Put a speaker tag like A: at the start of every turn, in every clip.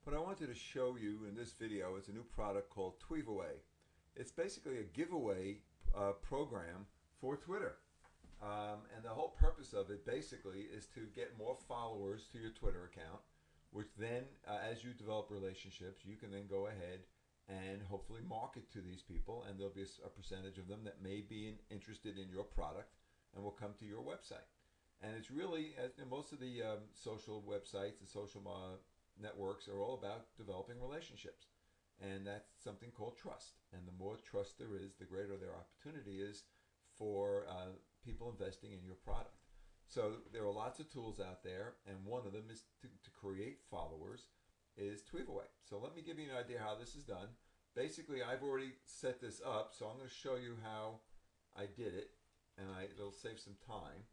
A: What I wanted to show you in this video is a new product called TwiveAway. It's basically a giveaway program for Twitter. And the whole purpose of it basically is to get more followers to your Twitter account, which then, as you develop relationships, you can then go ahead and hopefully market to these people, and there'll be a percentage of them that may be interested in your product and will come to your website. And it's really, as most of the social websites and social networks are all about developing relationships. And that's something called trust. And the more trust there is, the greater their opportunity is for people investing in your product. So there are lots of tools out there, and one of them is to create followers is TwiveAway. So let me give you an idea how this is done. Basically, I've already set this up, so I'm going to show you how I did it, and it'll save some time.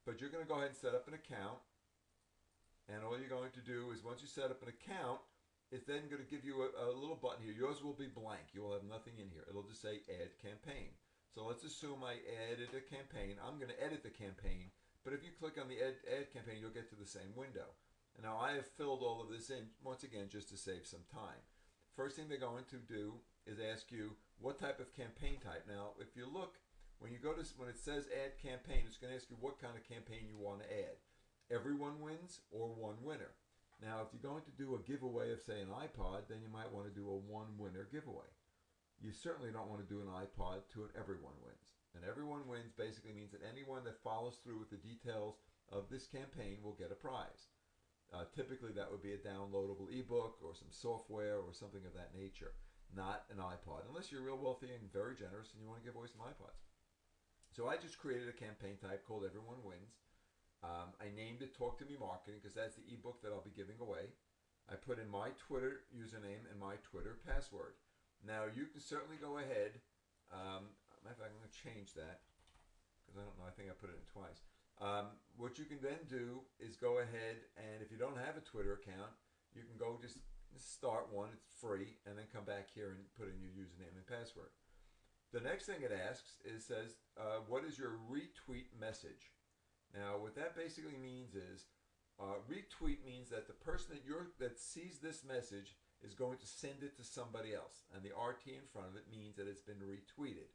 A: But you're going to go ahead and set up an account, and all you're going to do is once you set up an account, it's then going to give you a little button here. Yours will be blank. You will have nothing in here. It'll just say Add Campaign. So let's assume I added a campaign. I'm going to edit the campaign, but if you click on the add campaign, you'll get to the same window. And now I have filled all of this in, once again, just to save some time. First thing they're going to do is ask you what type of campaign type. Now, if you look, when it says Add Campaign, it's going to ask you what kind of campaign you want to add. Everyone wins or one winner. Now, if you're going to do a giveaway of, say, an iPod, then you might want to do a one-winner giveaway. You certainly don't want to do an iPod to an everyone wins. And everyone wins basically means that anyone that follows through with the details of this campaign will get a prize. Typically, that would be a downloadable ebook or some software or something of that nature, not an iPod, unless you're real wealthy and very generous and you want to give away some iPods. So I just created a campaign type called Everyone Wins. I named it Talk to Me Marketing because that's the ebook that I'll be giving away. I put in my Twitter username and my Twitter password. Now you can certainly go ahead. Matter of fact, I'm going to change that because I don't know. I think I put it in twice. What you can then do is go ahead, and if you don't have a Twitter account, you can go just start one. It's free, and then come back here and put in your username and password. The next thing it asks says, what is your retweet message? Now, what that basically means is, retweet means that the person that sees this message is going to send it to somebody else, and the RT in front of it means that it's been retweeted.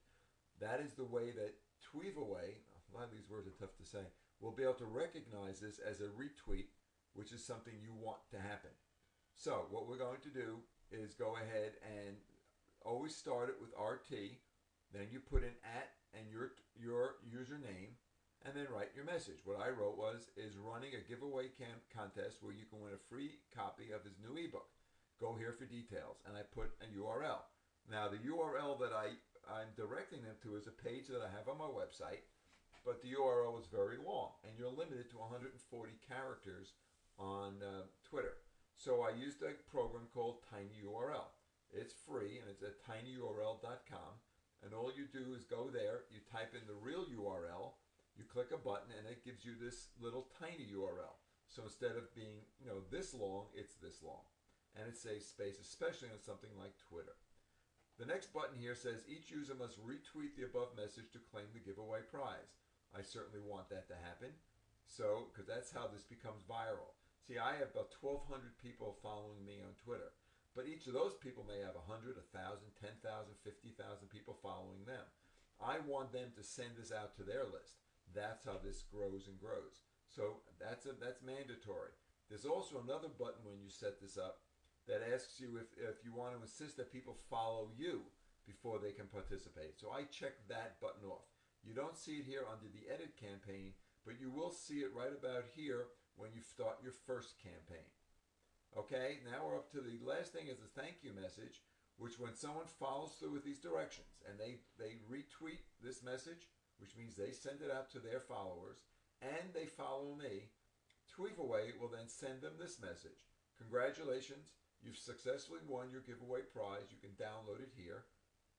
A: That is the way that TwiveAway, a lot of these words are tough to say, will be able to recognize this as a retweet, which is something you want to happen. So what we're going to do is go ahead and always start it with RT, then you put in @ and your username, and then write your message. What I wrote is running a giveaway contest where you can win a free copy of his new ebook. Go here for details, and I put a URL. Now the URL that I'm directing them to is a page that I have on my website, but the URL is very long, and you're limited to 140 characters on Twitter. So I used a program called TinyURL. It's free, and it's at tinyurl.com, and all you do is go there, you type in the real URL, you click a button, and it gives you this little tiny URL. So instead of being, this long, it's this long. And it saves space, especially on something like Twitter. The next button here says each user must retweet the above message to claim the giveaway prize. I certainly want that to happen, because that's how this becomes viral. See, I have about 1,200 people following me on Twitter, but each of those people may have 100, 1,000, 10,000, 50,000 people following them. I want them to send this out to their list. That's how this grows and grows. So that's mandatory. There's also another button when you set this up that asks you if you want to insist that people follow you before they can participate. So I checked that button off. You don't see it here under the edit campaign, but you will see it right about here when you start your first campaign. Okay, now we're up to the last thing is a thank you message, which when someone follows through with these directions and they retweet this message, which means they send it out to their followers, and they follow me, TwiveAway will then send them this message. Congratulations, you've successfully won your giveaway prize. You can download it here,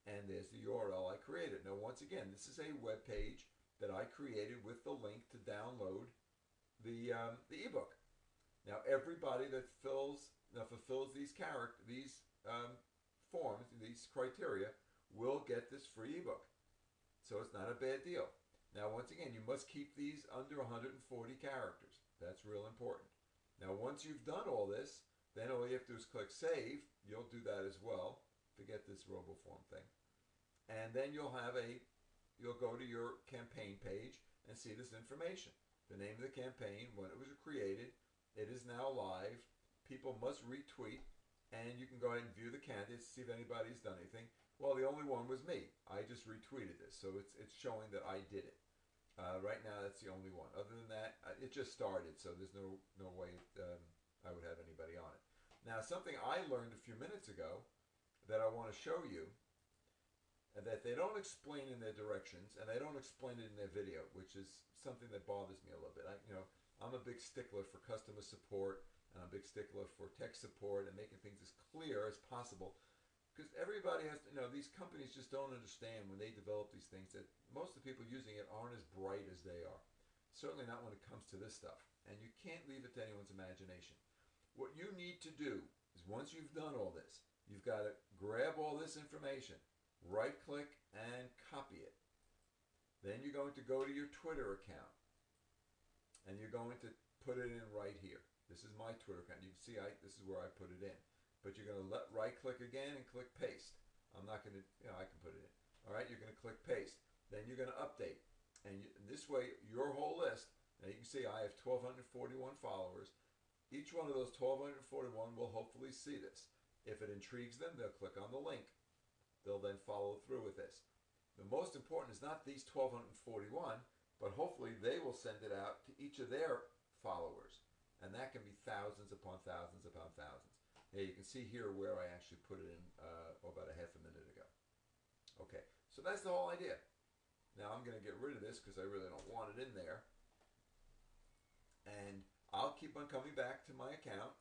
A: and there's the URL I created. Now, once again, this is a web page that I created with the link to download the ebook. Now, everybody that fulfills these forms, these criteria, will get this free ebook. So it's not a bad deal. Now, once again, you must keep these under 140 characters. That's real important. Now, once you've done all this, then all you you have to do is click save. You'll do that as well. Forget this RoboForm thing. And then you'll go to your campaign page and see this information. The name of the campaign, when it was created, it is now live. People must retweet, and you can go ahead and view the candidates, see if anybody's done anything. Well, the only one was me. I just retweeted this, so it's showing that I did it. Right now, that's the only one. Other than that, it just started, so there's no way I would have anybody on it. Now, something I learned a few minutes ago that I want to show you, that they don't explain in their directions, and they don't explain it in their video, which is something that bothers me a little bit. I'm a big stickler for customer support, and I'm a big stickler for tech support and making things as clear as possible. Because everybody has to, these companies just don't understand when they develop these things that most of the people using it aren't as bright as they are. Certainly not when it comes to this stuff. And you can't leave it to anyone's imagination. What you need to do is once you've done all this, you've got to grab all this information, right-click, and copy it. Then you're going to go to your Twitter account, and you're going to put it in right here. This is my Twitter account. You can see this is where I put it in. But you're going to right-click again and click paste. I'm not going to, I can put it in. All right, you're going to click paste. Then you're going to update. And this way, your whole list, now you can see I have 1,241 followers. Each one of those 1,241 will hopefully see this. If it intrigues them, they'll click on the link. They'll then follow through with this. The most important is not these 1,241, but hopefully they will send it out to each of their followers. And that can be thousands upon thousands upon thousands. Yeah, you can see here where I actually put it in about a half a minute ago. Okay, so that's the whole idea. Now I'm going to get rid of this because I really don't want it in there. And I'll keep on coming back to my account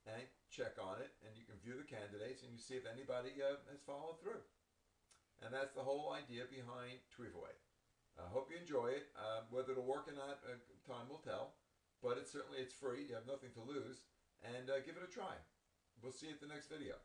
A: and check on it, and you can view the candidates and you see if anybody has followed through. And that's the whole idea behind TwiveAway. I hope you enjoy it. Whether it'll work or not, time will tell. But it's free. You have nothing to lose. And give it a try. We'll see you at the next video.